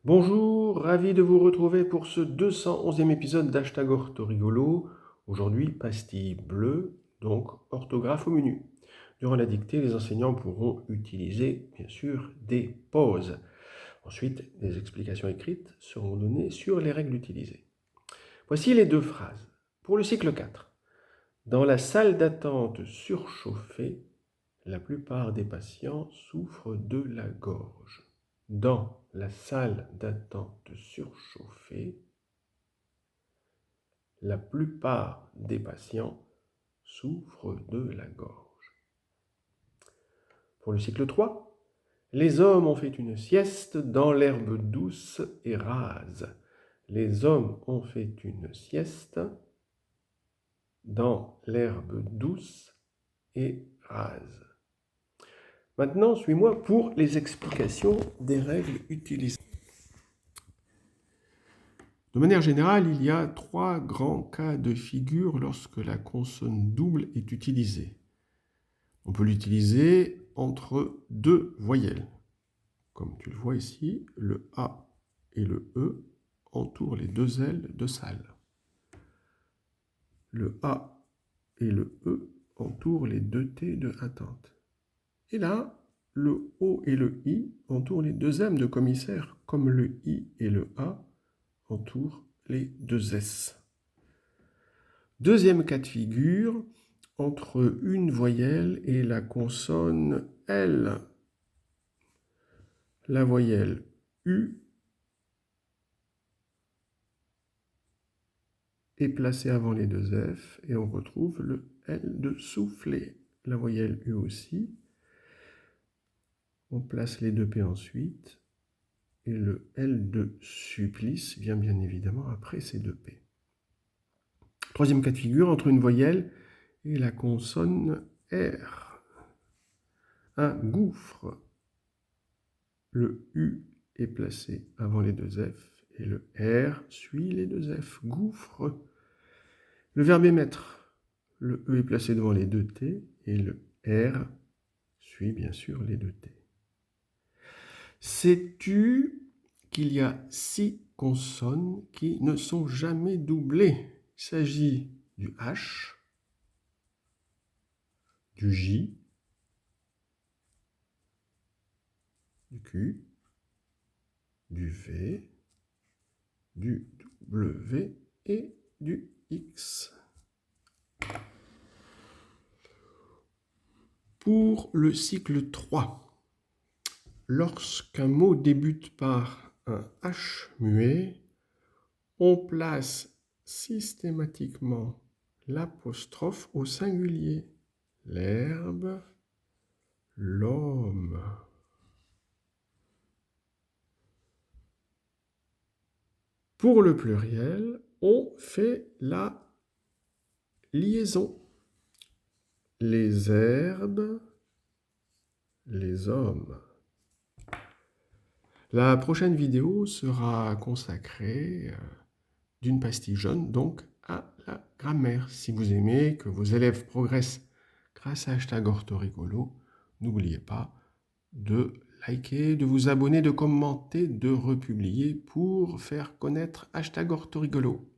Bonjour, ravi de vous retrouver pour ce 211e épisode d'Hashtag Orthorigolo. Aujourd'hui, pastille bleue, donc orthographe au menu. Durant la dictée, les enseignants pourront utiliser, bien sûr, des pauses. Ensuite, des explications écrites seront données sur les règles utilisées. Voici les deux phrases. Pour le cycle 4. Dans la salle d'attente surchauffée, la plupart des patients souffrent de la gorge. Dans la salle d'attente surchauffée, la plupart des patients souffrent de la gorge. Pour le cycle 3, les hommes ont fait une sieste dans l'herbe douce et rase. Les hommes ont fait une sieste dans l'herbe douce et rase. Maintenant, suis-moi pour les explications des règles utilisées. De manière générale, il y a trois grands cas de figure lorsque la consonne double est utilisée. On peut l'utiliser entre deux voyelles. Comme tu le vois ici, le A et le E entourent les deux L de salle. Le A et le E entourent les deux T de attente. Et là, le O et le I entourent les deux M de commissaire, comme le I et le A entourent les deux S. Deuxième cas de figure, entre une voyelle et la consonne L. La voyelle U est placée avant les deux F et on retrouve le L de souffler. La voyelle U aussi. On place les deux P ensuite et le L de supplice vient bien évidemment après ces deux P. Troisième cas de figure, entre une voyelle et la consonne R. Un gouffre. Le U est placé avant les deux F et le R suit les deux F. Gouffre. Le verbe émettre. Le E est placé devant les deux T et le R suit bien sûr les deux T. Sais-tu qu'il y a 6 consonnes qui ne sont jamais doublées? Il s'agit du H, du J, du Q, du V, du W et du X. Pour le cycle 3, lorsqu'un mot débute par un H muet, on place systématiquement l'apostrophe au singulier. L'herbe, l'homme. Pour le pluriel, on fait la liaison. Les herbes, les hommes. La prochaine vidéo sera consacrée d'une pastille jaune, donc à la grammaire. Si vous aimez que vos élèves progressent grâce à Hashtag Orthorigolo, n'oubliez pas de liker, de vous abonner, de commenter, de republier pour faire connaître Hashtag Orthorigolo.